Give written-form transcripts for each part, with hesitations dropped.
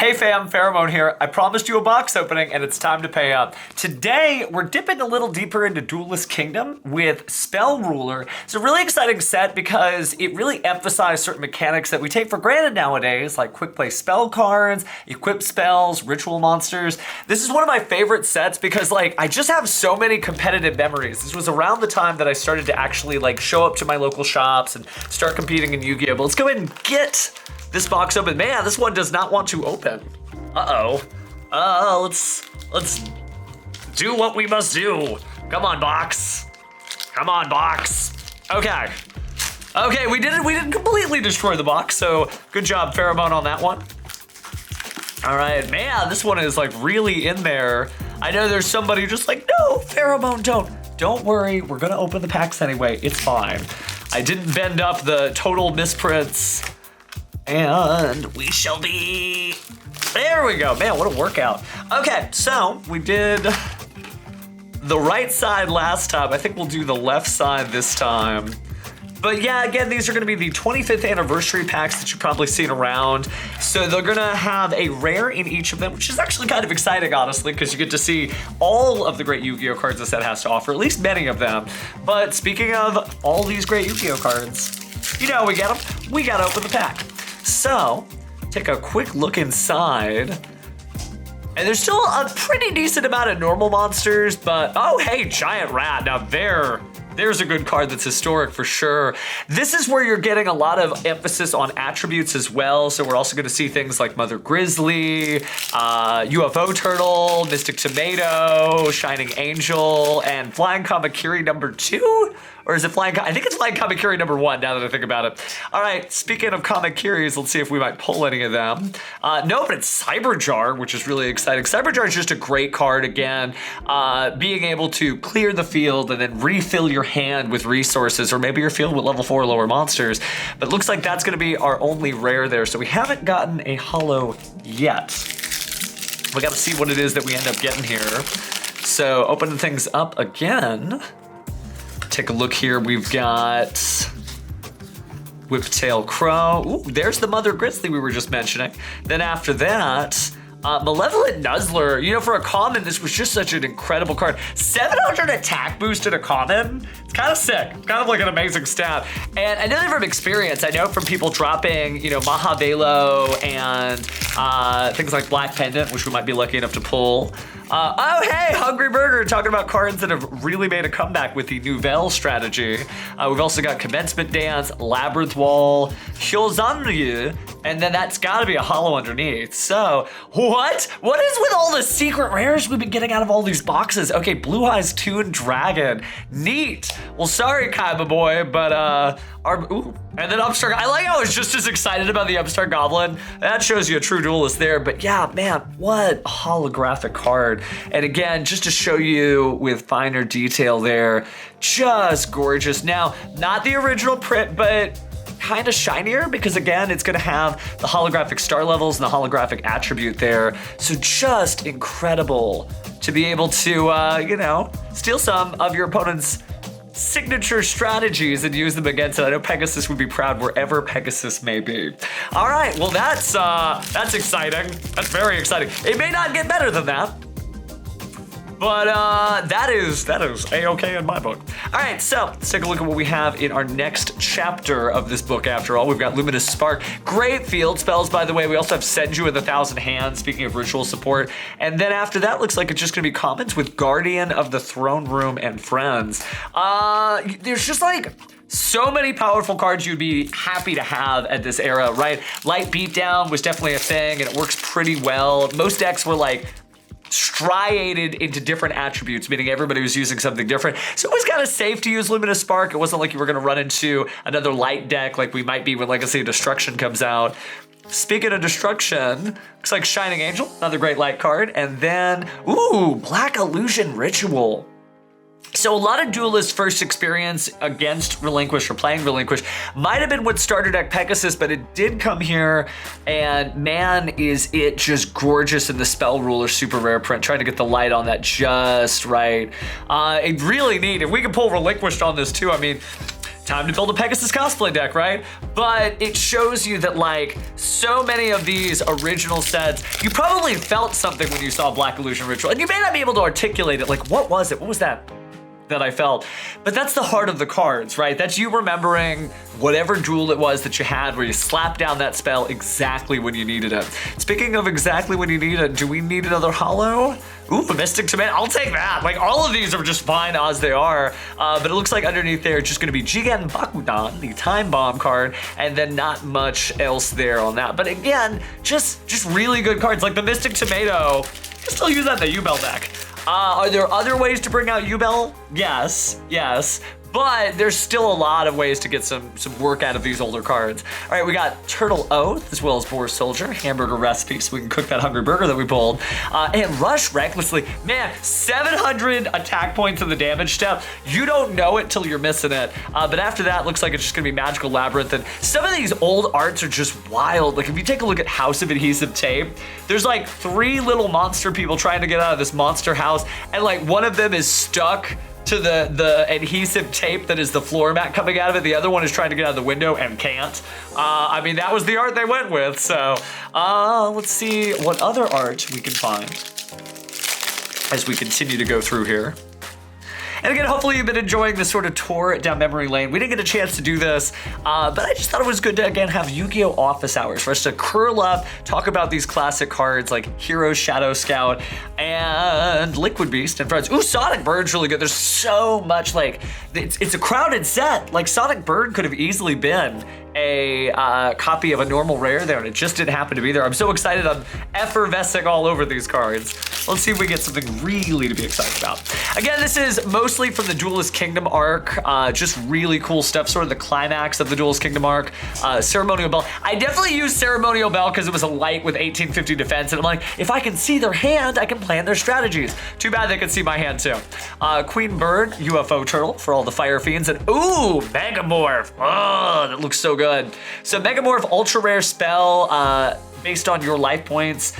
Hey fam, Pheromone here. I promised you a box opening and it's time to pay up. Today, we're dipping a little deeper into Duelist Kingdom with Spell Ruler. It's a really exciting set because it really emphasized certain mechanics that we take for granted nowadays, like quick play spell cards, equip spells, ritual monsters. This is one of my favorite sets because I just have so many competitive memories. This was around the time that I started to actually show up to my local shops and start competing in Yu-Gi-Oh! But let's go ahead and get this box open. Man, this one does not want to open. Uh-oh. Let's do what we must do. Come on, box. Come on, box. Okay. Okay, we did it. We didn't completely destroy the box, so good job, Pheromone, on that one. All right, man, this one is really in there. I know there's somebody just no, Pheromone, don't. Don't worry, we're gonna open the packs anyway. It's fine. I didn't bend up the total misprints. And we shall be, there we go. Man, what a workout. Okay, so we did the right side last time. I think we'll do the left side this time. But yeah, again, these are gonna be the 25th anniversary packs that you've probably seen around. So they're gonna have a rare in each of them, which is actually kind of exciting, honestly, because you get to see all of the great Yu-Gi-Oh cards the set has to offer, at least many of them. But speaking of all these great Yu-Gi-Oh cards, you know we get them. We gotta open the pack. So, take a quick look inside. And there's still a pretty decent amount of normal monsters, but oh hey, Giant Rat. Now there's a good card that's historic for sure. This is where you're getting a lot of emphasis on attributes as well. So we're also gonna see things like Mother Grizzly, UFO Turtle, Mystic Tomato, Shining Angel, and Flying Kamakiri #2? Or is it Flying? I think it's Flying Kamakiri #1 now that I think about it. All right, speaking of Kamakiris, let's see if we might pull any of them. No, but it's Cyberjar, which is really exciting. Cyberjar is just a great card again. Being able to clear the field and then refill your hand with resources, or maybe your field with level 4 or lower monsters. But it looks like that's gonna be our only rare there. So we haven't gotten a holo yet. We gotta see what it is that we end up getting here. So opening things up again. Take a look here. We've got Whiptail Crow. Ooh, there's the Mother Grizzly we were just mentioning. Then after that, Malevolent Nuzzler. You know, for a common, this was just such an incredible card. 700 attack boost in a common. It's kind of sick. Kind of like an amazing stat. And I know that from experience. I know from people dropping, Mahavelo and things like Black Pendant, which we might be lucky enough to pull. Oh, hey, Hungry Burger, talking about cards that have really made a comeback with the Nouvelle strategy. We've also got Commencement Dance, Labyrinth Wall, Hyozanryu, and then that's gotta be a holo underneath. So, what? What is with all the secret rares we've been getting out of all these boxes? Okay, Blue Eyes Toon Dragon. Neat. Well, sorry, Kaiba Boy, but, and then Upstart, I like how I was just as excited about the Upstart Goblin. That shows you a true duelist there, but yeah, man, what a holographic card. And again, just to show you with finer detail there, just gorgeous. Now, not the original print, but kind of shinier because again, it's gonna have the holographic star levels and the holographic attribute there. So just incredible to be able to, steal some of your opponent's signature strategies and use them against it. I know Pegasus would be proud wherever Pegasus may be. All right, well that's exciting. That's very exciting. It may not get better than that, but that is A-okay in my book. All right, so let's take a look at what we have in our next chapter of this book. After all, we've got Luminous Spark, great field spells, by the way. We also have Senju with 1,000 Hands, speaking of ritual support. And then after that, looks like it's just gonna be commons with Guardian of the Throne Room and Friends. There's just so many powerful cards you'd be happy to have at this era, right? Light Beatdown was definitely a thing, and it works pretty well. Most decks were striated into different attributes, meaning everybody was using something different. So it was kind of safe to use Luminous Spark. It wasn't like you were going to run into another light deck like we might be when Legacy of Destruction comes out. Speaking of Destruction, looks like Shining Angel, another great light card. And then, ooh, Black Illusion Ritual. So a lot of duelists' first experience against Relinquish or playing Relinquish might have been with starter deck Pegasus, but it did come here, and man, is it just gorgeous in the Spell Ruler super rare print. Trying to get the light on that just right. It's really neat. If we can pull Relinquished on this too, I mean, time to build a Pegasus cosplay deck, right? But it shows you that like so many of these original sets, you probably felt something when you saw Black Illusion Ritual, and you may not be able to articulate it. Like, what was it? What was that I felt? But that's the heart of the cards, right? That's you remembering whatever duel it was that you had where you slapped down that spell exactly when you needed it. Speaking of exactly when you need it, do we need another holo? Ooh, Mystic Tomato, I'll take that. Like, all of these are just fine as they are, but it looks like underneath there it's just gonna be Jigen Bakudan, the Time Bomb card, and then not much else there on that. But again, just really good cards. Like the Mystic Tomato, you can still use that in the U-Bell deck. Are there other ways to bring out U-Bell? Yes. But there's still a lot of ways to get some work out of these older cards. All right, we got Turtle Oath, as well as Boar Soldier, Hamburger Recipe, so we can cook that hungry burger that we pulled. And Rush Recklessly. Man, 700 attack points in the damage step. You don't know it till you're missing it. But after that, looks like it's just gonna be Magical Labyrinth. And some of these old arts are just wild. Like, if you take a look at House of Adhesive Tape, there's like 3 little monster people trying to get out of this monster house, and like one of them is stuck to the adhesive tape that is the floor mat coming out of it. The other one is trying to get out of the window and can't. I mean, that was the art they went with. So let's see what other art we can find as we continue to go through here. And again, hopefully you've been enjoying this sort of tour down memory lane. We didn't get a chance to do this, but I just thought it was good to, again, have Yu-Gi-Oh! Office hours for us to curl up, talk about these classic cards like Hero Shadow Scout and Liquid Beast and Friends. Ooh, Sonic Bird's really good. There's so much, like, it's a crowded set. Like, Sonic Bird could have easily been a copy of a normal rare there, and it just didn't happen to be there. I'm so excited. I'm effervescing all over these cards. Let's see if we get something really to be excited about. Again, this is mostly from the Duelist Kingdom arc. Just really cool stuff, sort of the climax of the Duelist Kingdom arc. Ceremonial Bell. I definitely used Ceremonial Bell because it was a light with 1850 defense, and I'm like, if I can see their hand, I can plan their strategies. Too bad they could see my hand too. Queen Bird, UFO Turtle for all the Fire Fiends, and ooh, Megamorph. Oh, that looks so good. So Megamorph, ultra rare spell, based on your life points.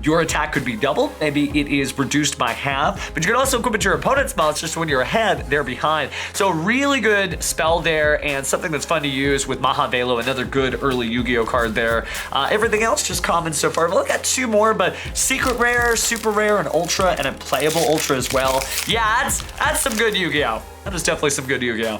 Your attack could be doubled, maybe it is reduced by half, but you can also equip it to your opponent's monsters, so when you're ahead, they're behind. So a really good spell there, and something that's fun to use with Mahavelo, another good early Yu-Gi-Oh card there. Everything else just common so far. We've only got 2 more, but secret rare, super rare, and ultra, and a playable ultra as well. Yeah, that's some good Yu-Gi-Oh. That is definitely some good Yu-Gi-Oh.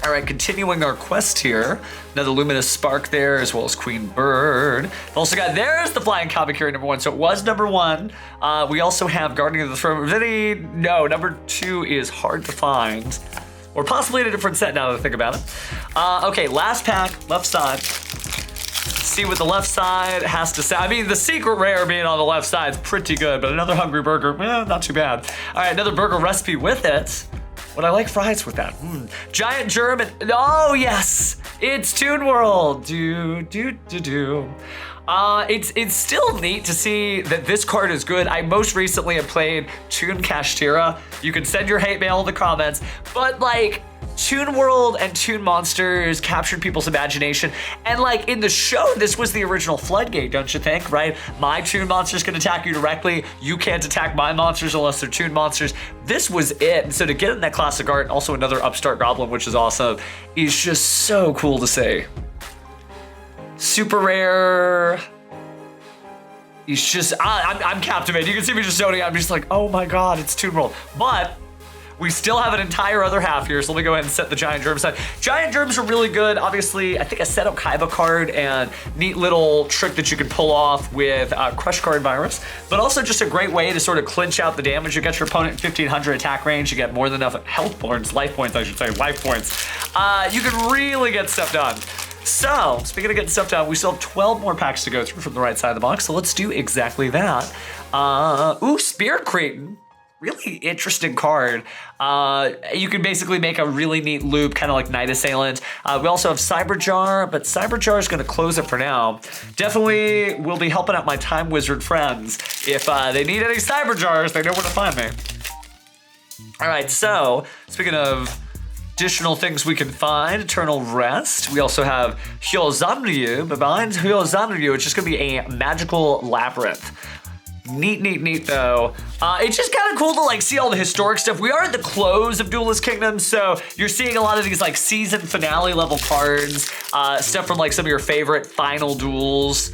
All right, continuing our quest here. Another Luminous Spark there, as well as Queen Bird. We've also got, there's the Flying Kamakiri #1. So it was #1. We also have Guardian of the Throne. No, #2 is hard to find. Or possibly in a different set now that I think about it. Okay, last pack, left side. See what the left side has to say. I mean, the secret rare being on the left side is pretty good, but another Hungry Burger, not too bad. All right, another burger recipe with it. Would I like fries with that? Giant Germ and, oh yes, it's Toon World. It's still neat to see that this card is good. I most recently have played Toon Kashtira. You can send your hate mail in the comments, but like, Toon World and Toon Monsters captured people's imagination. And like in the show, this was the original floodgate, don't you think, right? My Toon Monsters can attack you directly. You can't attack my monsters unless they're Toon Monsters. This was it. And so to get in that classic art, and also another Upstart Goblin, which is awesome, is just so cool to see. Super rare. He's just, I'm captivated. You can see me just zoning out. I'm just like, oh my God, it's Toon World. But we still have an entire other half here, so let me go ahead and set the Giant Germ aside. Giant Germs are really good. Obviously, I think a Seto Kaiba card and neat little trick that you can pull off with Crush Card Virus, but also just a great way to sort of clinch out the damage. You get your opponent in 1500 attack range, you get more than enough health points, life points, I should say, life points. You can really get stuff done. So, speaking of getting stuff done, we still have 12 more packs to go through from the right side of the box, so let's do exactly that. Ooh, Spirit Cretin. Really interesting card. You can basically make a really neat loop, kind of like Night Assailant. We also have Cyberjar, but Cyberjar is going to close it for now. Definitely will be helping out my Time Wizard friends. If they need any Cyberjars, they know where to find me. All right, so speaking of additional things we can find, Eternal Rest. We also have Hyozanryu, but behind Hyozanryu, it's just going to be a Magical Labyrinth. Neat, neat, neat though. It's just kind of cool to like see all the historic stuff. We are at the close of Duelist Kingdom, so you're seeing a lot of these like season finale level cards, stuff from like some of your favorite final duels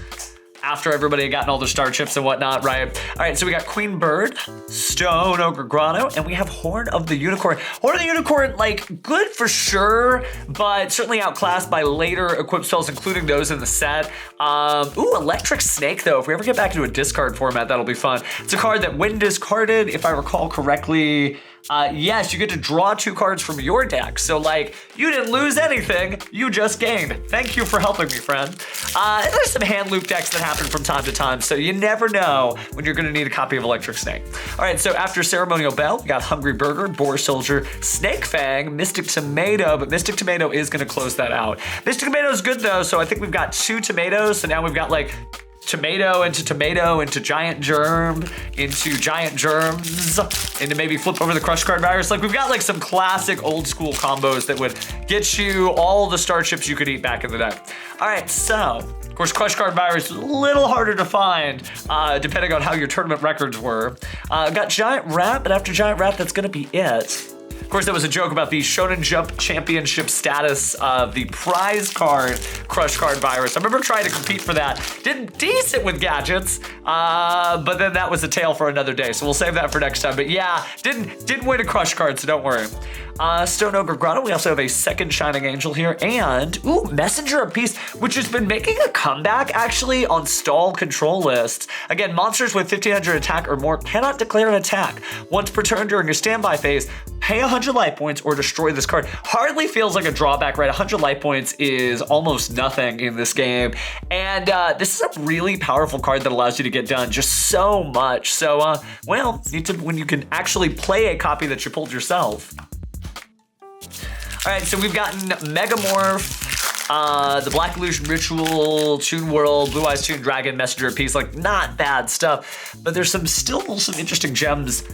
after everybody had gotten all their star chips and whatnot, right? All right, so we got Queen Bird, Stone Ogre Grotto, and we have Horn of the Unicorn. Horn of the Unicorn, like, good for sure, but certainly outclassed by later equipped spells, including those in the set. Ooh, Electric Snake, though. If we ever get back into a discard format, that'll be fun. It's a card that when discarded, if I recall correctly, yes, you get to draw 2 cards from your deck. So, like, you didn't lose anything, you just gained. Thank you for helping me, friend. And there's some hand loop decks that happen from time to time, so you never know when you're gonna need a copy of Electric Snake. All right, so after Ceremonial Bell, we got Hungry Burger, Boar Soldier, Snake Fang, Mystic Tomato, but Mystic Tomato is gonna close that out. Mystic Tomato is good though, so I think we've got 2 tomatoes, so now we've got like tomato into giant germ into giant germs into maybe flip over the crush card virus. Like we've got like some classic old school combos that would get you all the star chips you could eat back in the day. All right, so of course crush card virus is a little harder to find depending on how your tournament records were. Got Giant Rat, but after Giant Rat that's gonna be it. Of course, that was a joke about the Shonen Jump Championship status of the prize card Crush Card Virus. I remember trying to compete for that. Did decent with gadgets, but then that was a tale for another day, so we'll save that for next time. But yeah, didn't win a Crush card, so don't worry. Stone Ogre Grotto, we also have a second Shining Angel here, and, ooh, Messenger of Peace, which has been making a comeback, actually, on stall control lists. Again, monsters with 1500 attack or more cannot declare an attack. Once per turn during your standby phase, pay 100 life points or destroy this card. Hardly feels like a drawback, right? 100 life points is almost nothing in this game. And this is a really powerful card that allows you to get done just so much. So, well, when you can actually play a copy that you pulled yourself. All right, so we've gotten Megamorph, the Black Illusion Ritual, Toon World, Blue Eyes Toon Dragon, Messenger of Peace, like not bad stuff, but there's still some interesting gems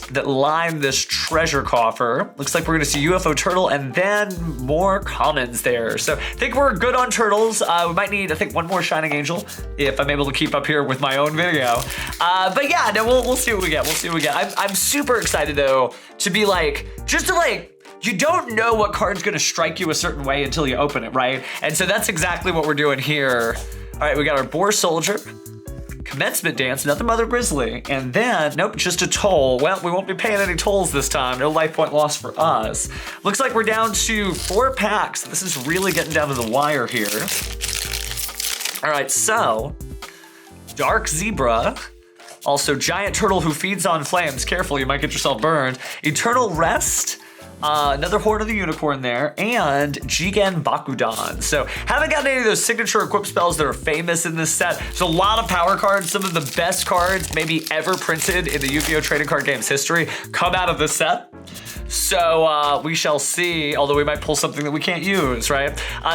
that line this treasure coffer. Looks like we're gonna see UFO Turtle and then more commons there. So I think we're good on turtles. We might need, I think, one more Shining Angel if I'm able to keep up here with my own video. But yeah, no, we'll see what we get. We'll see what we get. I'm super excited though to be like, just to like, you don't know what card's gonna strike you a certain way until you open it, right? And so that's exactly what we're doing here. All right, we got our Boar Soldier, Commencement Dance, another Mother Grizzly, and then, nope, just a toll. Well, we won't be paying any tolls this time. No life point loss for us. Looks like we're down to 4 packs. This is really getting down to the wire here. All right, so, Dark Zebra, also Giant Turtle who feeds on flames. Careful, you might get yourself burned. Eternal Rest, another Horn of the Unicorn there, and Jigen Bakudan. So haven't gotten any of those signature equipped spells that are famous in this set. There's a lot of power cards, some of the best cards maybe ever printed in the Yu-Gi-Oh! Trading Card Games history come out of this set. So we shall see, although we might pull something that we can't use, right?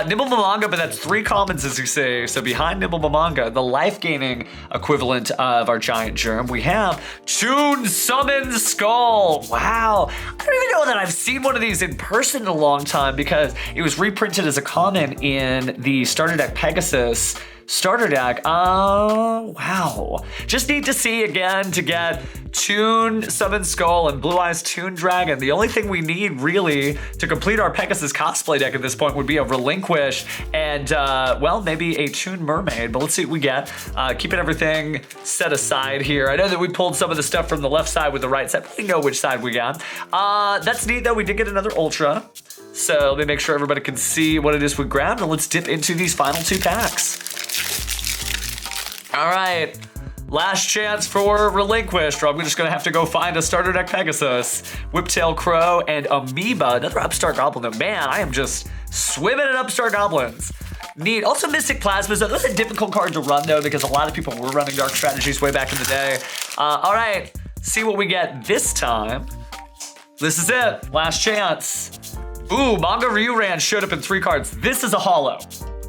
Nibble Mamanga, but that's 3 commons as you see. So behind Nibble Mamanga, the life-gaining equivalent of our Giant Germ, we have Toon Summon Skull. Wow, I don't even know that I've seen one of these in person in a long time because it was reprinted as a common in the Starter Deck Pegasus starter deck. Oh, wow. Just need to see again to get Toon Summon Skull and Blue Eyes Toon Dragon. The only thing we need really to complete our Pegasus cosplay deck at this point would be a Relinquish and, well, maybe a Toon Mermaid, but let's see what we get. Keeping everything set aside here. I know that we pulled some of the stuff from the left side with the right side. We know which side we got. That's neat though. We did get another Ultra. So let me make sure everybody can see what it is we grabbed, and let's dip into these final 2 packs. All right, last chance for Relinquished, or I'm just gonna have to go find a starter deck Pegasus, Whiptail Crow, and Amoeba, another Upstart Goblin. Though, man, I am just swimming in Upstart Goblins. Neat. Also Mystic Plasmas. Those are a difficult card to run though, because a lot of people were running Dark Strategies way back in the day. All right, see what we get this time. This is it, last chance. Ooh, Manga Ryuran showed up in 3 cards. This is a holo,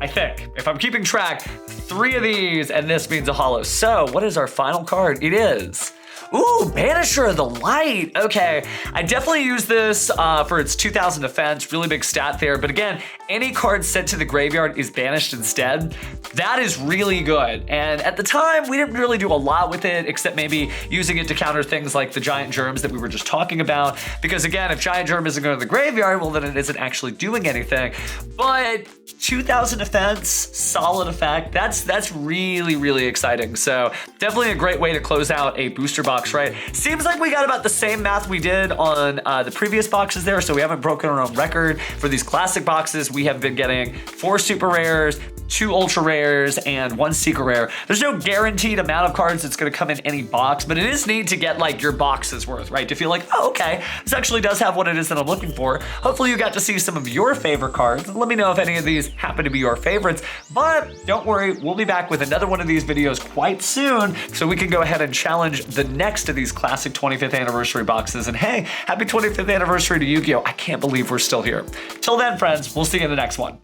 I think. If I'm keeping track, 3 of these, and this means a holo. So, what is our final card? It is, ooh, Banisher of the Light. Okay, I definitely use this for its 2000 defense, really big stat there. But again, any card sent to the graveyard is banished instead. That is really good. And at the time, we didn't really do a lot with it, except maybe using it to counter things like the giant germs that we were just talking about. Because again, if giant germ isn't going to the graveyard, well, then it isn't actually doing anything. But 2,000 defense, solid effect. That's really, really exciting. So definitely a great way to close out a booster box, right? Seems like we got about the same math we did on the previous boxes there. So we haven't broken our own record. For these classic boxes, we have been getting 4 super rares, 2 ultra rares, and 1 secret rare. There's no guaranteed amount of cards that's going to come in any box, but it is neat to get like your box's worth, right? To feel like, oh, okay, this actually does have what it is that I'm looking for. Hopefully you got to see some of your favorite cards. Let me know if any of these happen to be your favorites, but don't worry, we'll be back with another one of these videos quite soon, so we can go ahead and challenge the next of these classic 25th anniversary boxes. And hey, happy 25th anniversary to Yu-Gi-Oh! I can't believe we're still here. Till then, friends, we'll see you in the next one.